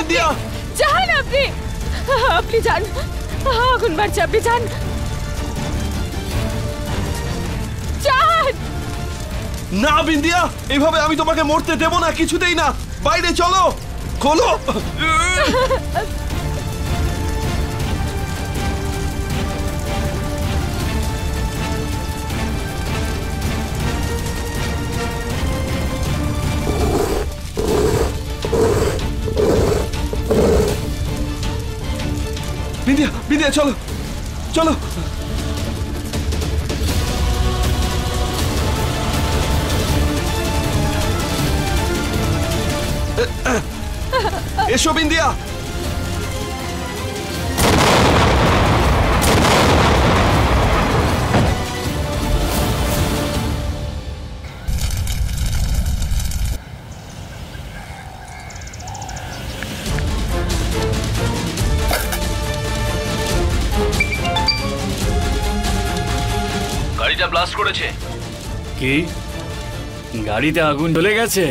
বিন্দিয়া, যান আপনি, আপনি যান, আগুন বাড়ছে, আপনি যান, যান। না বিন্দিয়া, এভাবে আমি তোমাকে মরতে দেব না, কিছুতেই না। বাইরে চলো, খোলো। বিন্দিয়া, বিন্দিয়া চলো, চলো। এসো বিন্দিয়া। গাড়িটা ব্লাস্ট করেছে। কি? গাড়িতে আগুন জ্বলে গেছে?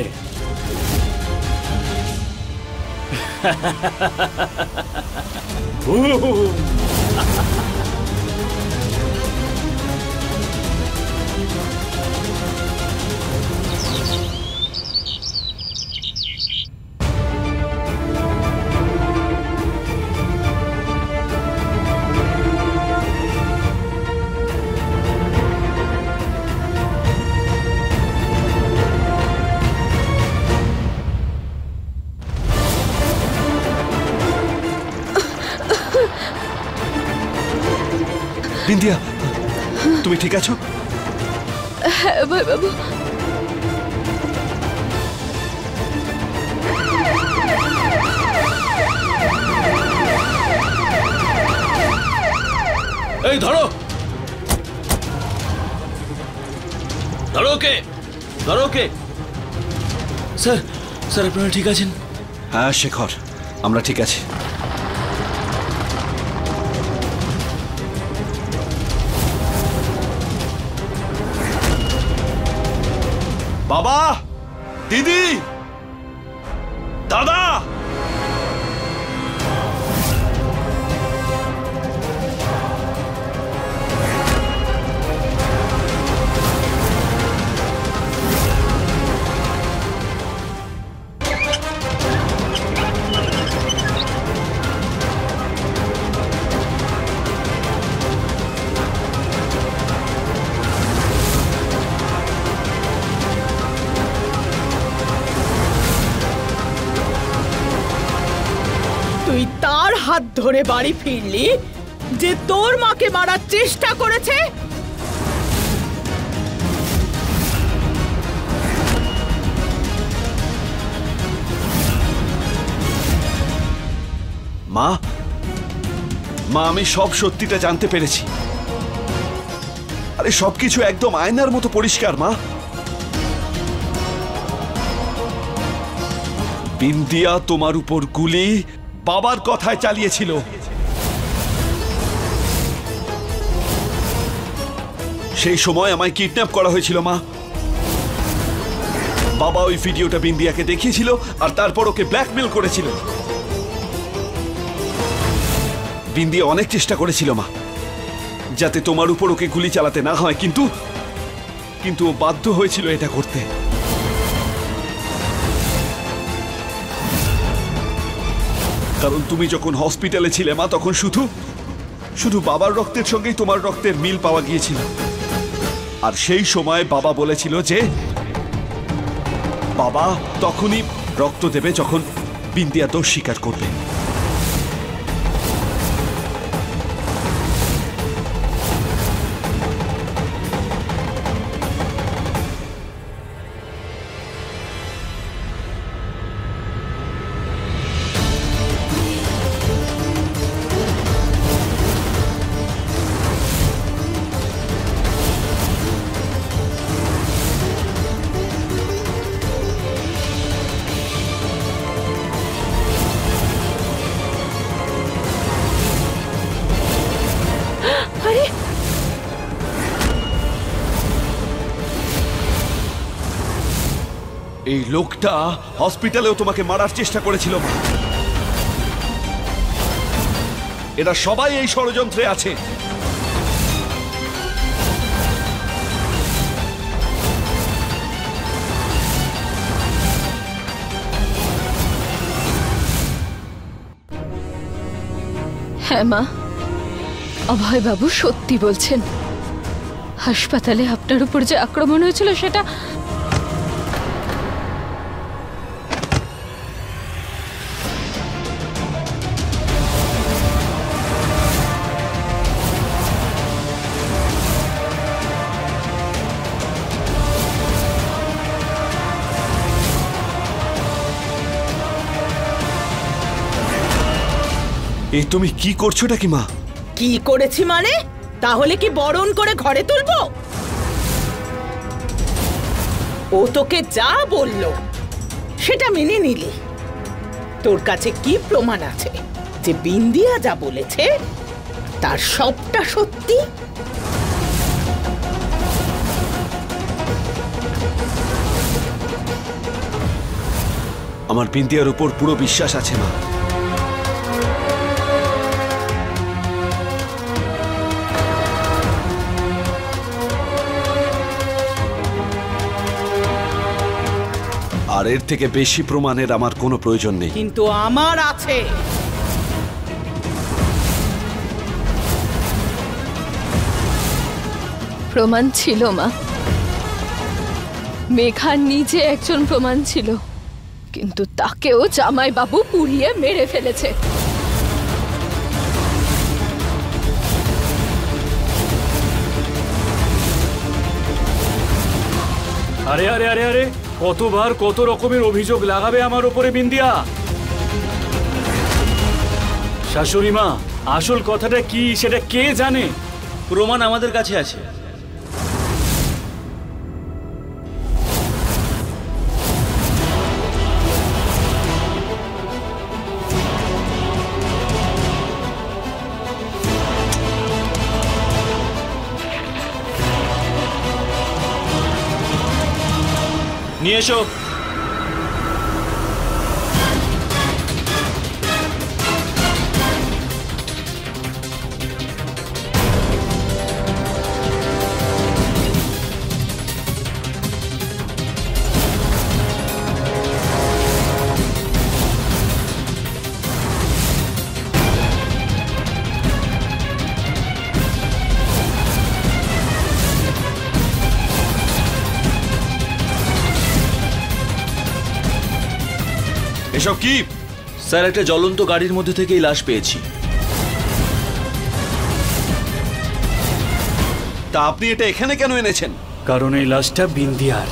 বিন্দিয়া, তুমি ঠিক আছো? হ্যাঁ ভাই বাবু। এই ধরো, ধরো ওকে, ধরো ওকে। স্যার, স্যার আপনারা ঠিক আছেন? হ্যাঁ শেখর, আমরা ঠিক আছি। বাবা, দিদি, দাদা, তুই তার হাত ধরে বাড়ি ফিরলি যে তোর মাকে মারার চেষ্টা করেছে? মা, মা আমি সব সত্যিটা জানতে পেরেছি। আরে সবকিছু একদম আয়নার মতো পরিষ্কার মা। বিন্দিয়া তোমার উপর গুলি বাবার কথায় চালিয়েছিল। সেই সময় আমায় কিডন্যাপ করা হয়েছিল মা। বাবা ওই ভিডিওটা বিন্দিয়াকে দেখিয়েছিল আর তারপর ওকে ব্ল্যাকমেল করেছিল। বিন্দিয়া অনেক চেষ্টা করেছিল মা, যাতে তোমার উপর ওকে গুলি চালাতে না হয়, কিন্তু ও বাধ্য হয়েছিল এটা করতে। কারণ তুমি যখন হসপিটালে ছিলে মা, তখন শুধু বাবার রক্তের সঙ্গেই তোমার রক্তের মিল পাওয়া গিয়েছিল। আর সেই সময় বাবা বলেছিল যে বাবা তখনই রক্ত দেবে যখন বিন্দিয়া দোষ স্বীকার করবে। এই লোকটা হসপিটালেও তোমাকে মারার চেষ্টা করেছিল মা। এরা সবাই এই ষড়যন্ত্রে আছে। হ্যাঁ মা, অভয়বাবু সত্যি বলছেন। হাসপাতালে আপনার উপর যে আক্রমণ হয়েছিল সেটা এই তুমি কি করছোটা কি মা? কি করেছি মানে? তাহলে কি বরণ করে ঘরে তুলবো? ও তোকে যা বললো সেটা মেনে নিলি। তোর কাছে কি প্রমাণ আছে যে বিন্দিয়া যা বলেছে তার সবটা সত্যি? আমার বিন্দিয়ার উপর পুরো বিশ্বাস আছে মা। আর এর থেকে বেশি প্রমাণের আমার কোনো প্রয়োজন নেই। কিন্তু আমার আছে। প্রমাণ ছিল মা। মেঘা নিজে একজন প্রমাণ ছিল, কিন্তু তাকেও জামাইবাবু পুড়িয়ে মেরে ফেলেছে। আরে আরে আরে আরে, কতবার কত রকমের অভিযোগ লাগাবে আমার ওপরে বিন্দিয়া? শাশুড়ি মা, আসল কথাটা কি সেটা কে জানে? প্রমাণ আমাদের কাছে আছে। নিয়ে এসো। এসব কি? স্যার, একটা জ্বলন্ত গাড়ির মধ্যে থেকে এই লাশ পেয়েছি। তা আপনি এটা এখানে কেন এনেছেন? কারণ এই লাশটা বিন্দিয়ার।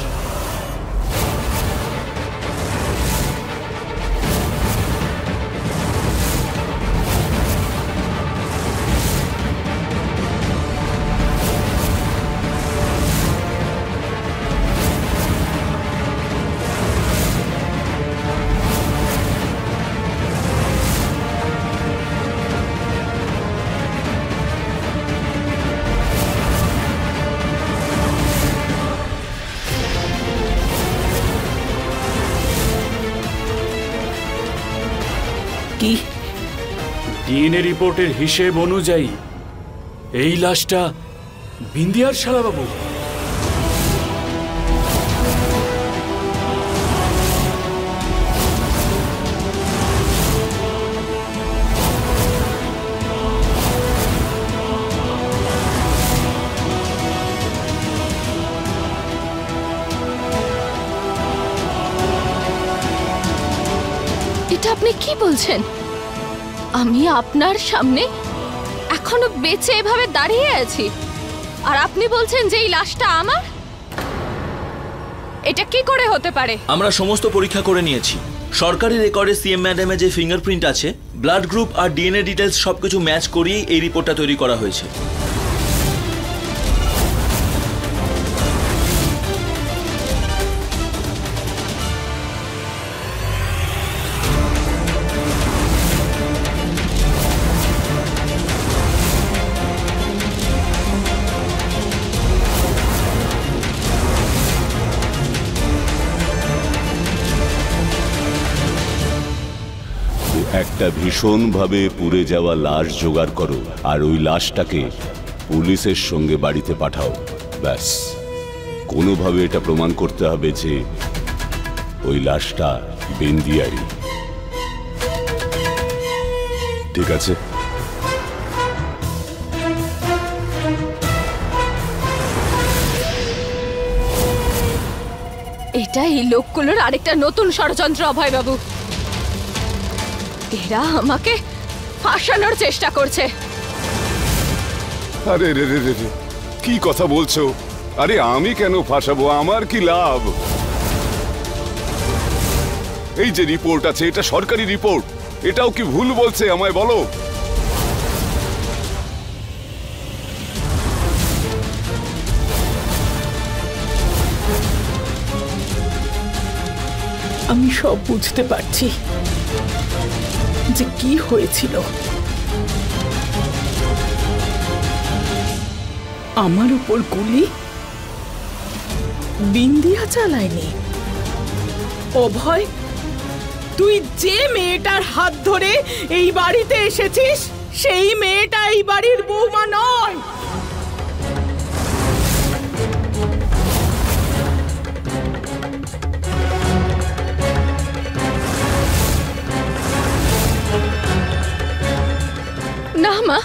কি? ডিএনএ রিপোর্টের হিসেব অনুযায়ী এই লাশটা বিন্দিয়ার শালাবাবু। এটা আপনি কি বলছেন? আমি আপনার সামনে এখনো বেঁচে এভাবে দাঁড়িয়ে আছি, আর আপনি বলছেন যে এই লাশটা আমার? এটা কি করে হতে পারে? আমরা সমস্ত পরীক্ষা করে নিয়েছি। সরকারি রেকর্ডে সিএম ম্যাডামের যে ফিঙ্গারপ্রিন্ট আছে, ব্লাড গ্রুপ আর ডিএনএ ডিটেলস সবকিছু ম্যাচ করিয়েই এই রিপোর্টটা তৈরি করা হয়েছে। এক একটা ভীষণভাবে পুড়ে যাওয়া লাশ জোগাড় করো আর ওই লাশটাকে পুলিশের সঙ্গে বাড়িতে পাঠাও। ব্যাস, কোনোভাবে এটা প্রমাণ করতে হবে যে ওই লাশটা বিন্দিয়ারই। ঠিক আছে? এটা এই লোকগুলোর আরেকটা নতুন ষড়যন্ত্র অভয়বাবু। এরা আমাকে ফাঁসানোর চেষ্টা করছে। আরে রে রে রে, কি কথা বলছো? আরে আমি কেন ফাঁসাবো? আমার কি লাভ? এই যে রিপোর্ট আছে, এটা সরকারি রিপোর্ট। এটাও কি ভুল বলছে? আমায় বলো। আমি সব বুঝতে পারছি যে কি হয়েছিল। আমার উপর গুলি বিন্দিয়া চালায়নি। অভয়, তুই যে মেয়েটার হাত ধরে এই বাড়িতে এসেছিস সেই মেয়েটা এই বাড়ির বৌমা নয়। না মা,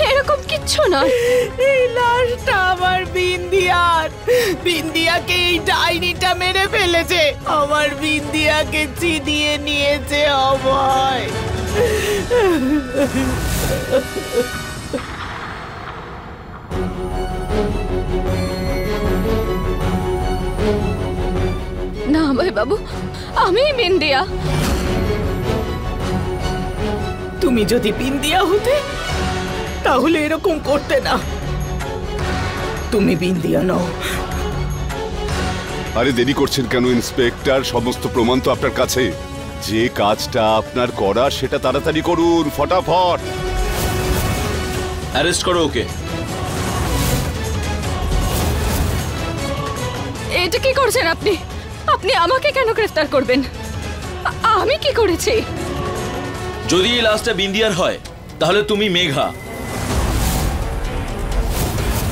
এরকম কিচ্ছু নয়। এই লাশটা আমার বিন্দিয়ার। বিন্দিয়াকে এই ডাইনিটা মেরে ফেলেছে। আমার বিন্দিয়াকে চিনিয়ে নিয়েছে অভয়। না অভয়বাবু, আমি বিন্দিয়া। তুমি যদি বিন্দিয়া হতে তাহলে এরকম করতে না। তুমি বিন্দিয়া নও। আরে দেরি করছেন কেন ইন্সপেক্টর? সমস্ত প্রমাণ তো আপনার কাছে। যে কাজটা আপনার করা সেটা তাড়াতাড়ি করুন, ফটাফট। অ্যারেস্ট করো ওকে। এটা কি করছেন আপনি? আপনি আমাকে কেন গ্রেফতার করবেন? আমি কি করেছি? যদি এই লাশটা বিন্দিয়ার হয় তাহলে তুমি মেঘা,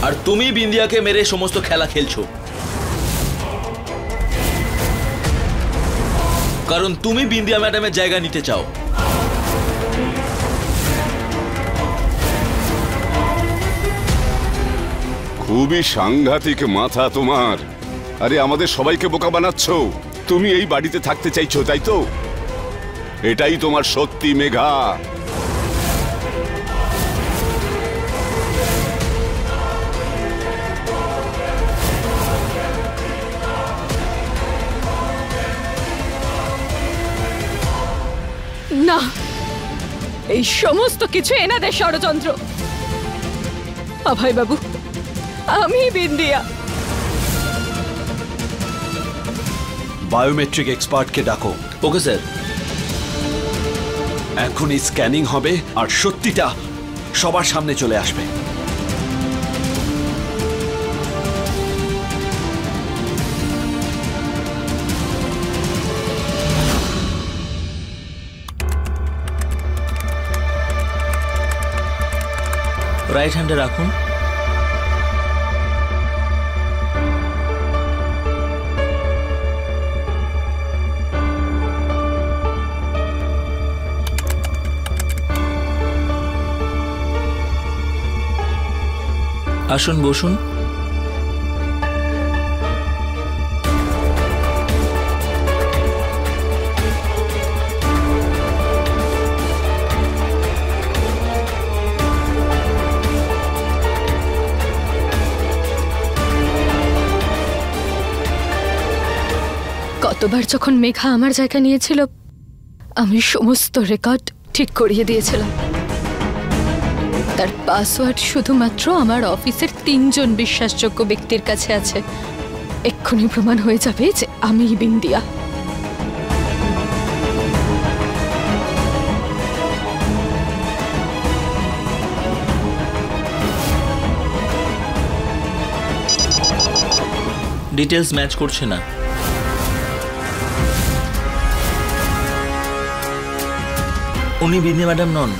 আর তুমি বিন্দিয়াকে মেরে সমস্ত খেলা খেলছো। কারণ তুমি বিন্দিয়া ম্যাডামের জায়গা নিতে চাও। খুবই সাংঘাতিক মাথা তোমার। আরে আমাদের সবাইকে বোকা বানাচ্ছ। তুমি এই বাড়িতে থাকতে চাইছো, তাই তো? এটাই তোমার সত্যি মেঘা। না, এই সমস্ত কিছু এনাদের ষড়যন্ত্র। অভয়বাবু, আমি বিন্দিয়া। বায়োমেট্রিক এক্সপার্টকে ডাকো। Okay sir. এখনই স্ক্যানিং হবে আর সত্যিটা সবার সামনে চলে আসবে। রাইট হ্যান্ডে রাখুন। আসুন, বসুন। কতবার যখন মেঘা আমার জায়গা নিয়েছিল, আমি সমস্ত রেকর্ড ঠিক করিয়ে দিয়েছিলাম। তার পাসওয়ার্ড শুধুমাত্র আমার অফিসের 3 জন বিশ্বাসযোগ্য ব্যক্তির কাছে আছে। এক্ষুনি প্রমাণ হয়ে যাবে যে আমি বিন্দিয়া। ডিটেলস ম্যাচ করছে না। উনি বিন্দি ম্যাডাম নন।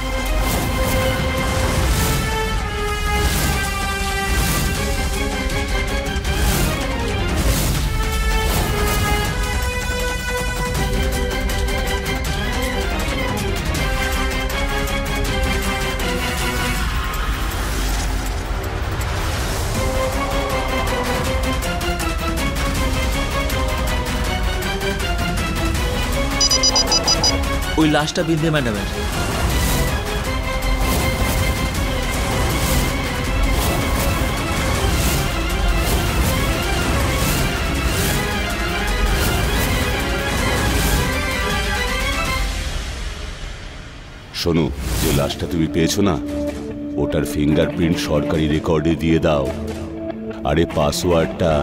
ওই লাশটা বিন্দি ম্যাডামের। শোনো, যে লাশটা তুমি পেয়েছো না, ওটার ফিঙ্গারপ্রিন্ট সরকারি রেকর্ডে দিয়ে দাও। আরে পাসওয়ার্ডটা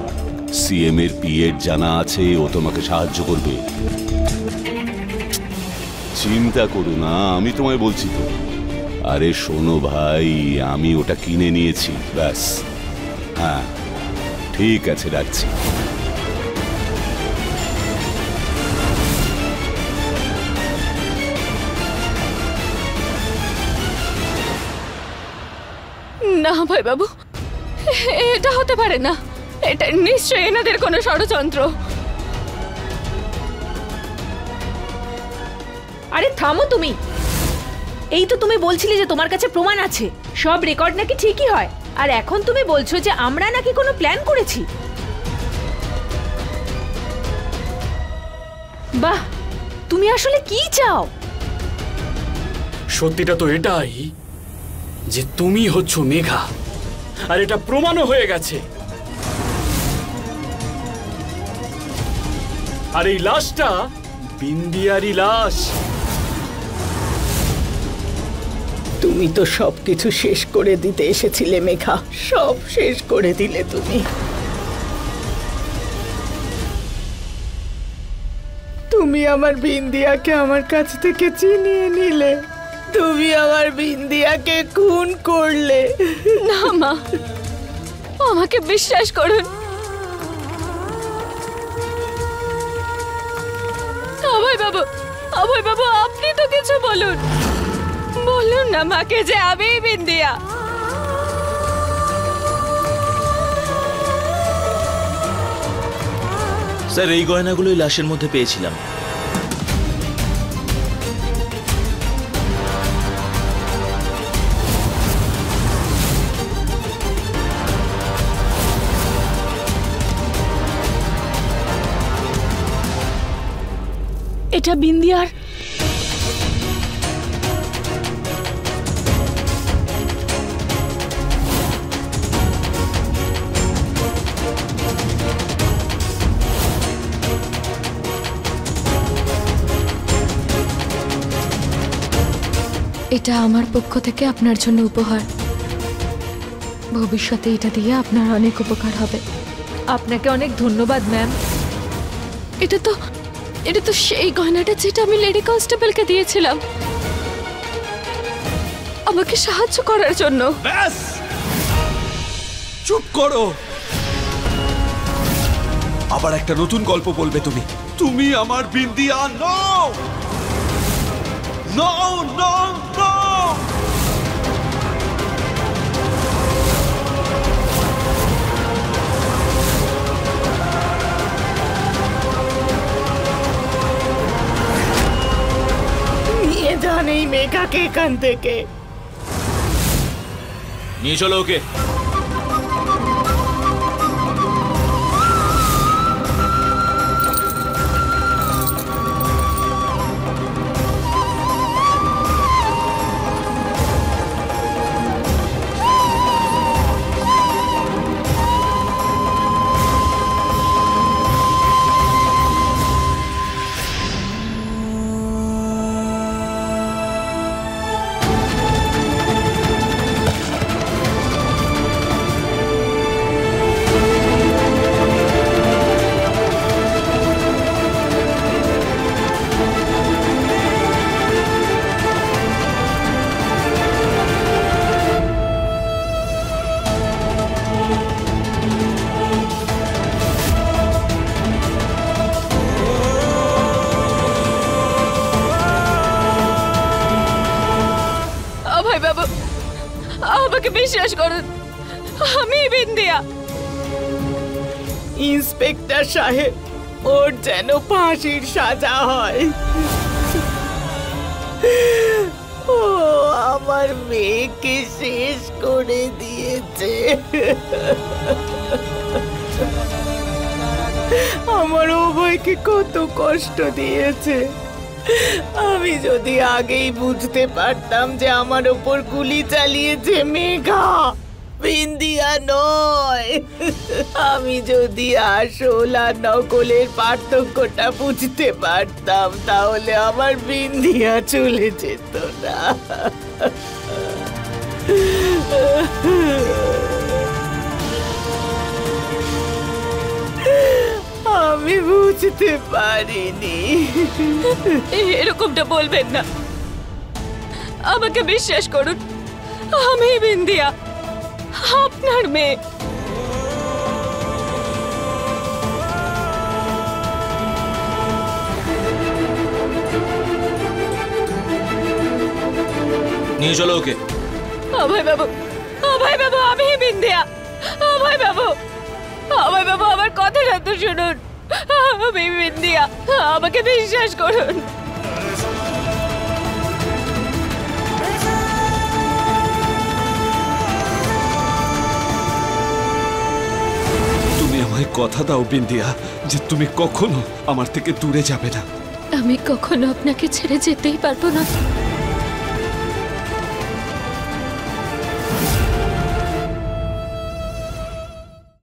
সিএম এর পিএর জানা আছে, ও তোমাকে সাহায্য করবে। চিন্তা করো না, আমি তোমায় বলছি তো। আরে শোনো ভাই, আমি ওটা কিনে নিয়েছি, ব্যাস। হ্যাঁ ঠিক আছে, রাখছি। না ভাই বাবু, এটা হতে পারে না। এটা নিশ্চয়ই এনাদের কোনো ষড়যন্ত্র। আরে থামো তুমি। এই তো তুমি বলছিলে যে তোমার কাছে প্রমাণ আছে, সব রেকর্ড নাকি ঠিকই হয়, আর এখন তুমি বলছো যে আমরা নাকি কোনো প্ল্যান করেছি। বাহ, তুমি আসলে কি চাও? সত্যিটা তো এটাই যে তুমি হচ্ছ মেঘা, আর এটা প্রমাণও হয়ে গেছে। আর এই লাশটা বিন্দিয়ারই লাশ। তুমি তো সবকিছু শেষ করে দিতে এসেছিলে মেঘা, সব শেষ করে দিলে তুমি। তুমি আমার বিন্দিয়াকে আমার কাছ থেকে চিনিয়ে নিলে, তুমি আমার বিন্দিয়াকে খুন করলে। না মা, আমাকে বিশ্বাস করুন। অভয় বাবু, আপনি তো কিছু বলুন। বলুন না মাকে যে আমি বিন্দিয়া। স্যার, এই গয়নাগুলোই লাশের মধ্যে পেয়েছিলাম। এটা বিন্দিয়ার। এটা আমার পক্ষ থেকে আপনার জন্য উপহার। ভবিষ্যতে এটা দিয়ে আপনার অনেক উপকার হবে। আপনাকে অনেক ধন্যবাদ ম্যাম। এটা তো সেই গয়নাটা যেটা আমি লেডি কনস্টেবলকে দিয়েছিলাম আমাকে সাহায্য করার জন্য। ব্যাস, চুপ করো। আবার একটা নতুন গল্প বলবে তুমি। তুমি আমার বিন্দিয়া নও। No no no. নিয়ে যান এই মেঘাকে এখান থেকে। নিয়ে চলো ওকে। অভয় বাবু, আমাকে বিশ্বাস করুন, আমি বিন্দিয়া। ইন্সপেক্টর সাহেব, ওর যেন ফাঁসির সাজা হয়। ও আমার মেয়েকে শেষ করে দিয়েছে। আমার অভয়কে কত কষ্ট দিয়েছে। আমি যদি আগেই বুঝতে পারতাম যে আমার ওপর গুলি চালিয়েছে মেঘা, বিন্দিয়া নয়, আমি যদি আসল আর নকলের পার্থক্যটা বুঝতে পারতাম, তাহলে আমার বিন্দিয়া চলে যেত না। আমি বুঝতে পারিনি। এরকমটা বলবেন না, আমাকে বিশ্বাস করুন, আমি বিন্দিয়া, আপনার মেয়ে। নিয়ে চলো ওকে। অভয় বাবু, অভয় বাবু, আমি বিন্দিয়া। অভয় বাবু, অভয় বাবু, আমার কথাটা তো শুনুন, আমি বিন্দিয়া, আমাকে বিশ্বাস করুন। তুমি আমায় কথা দাও বিন্দিয়া যে তুমি কখনো আমার থেকে দূরে যাবে না। আমি কখনো আপনাকে ছেড়ে যেতেই পারবো না।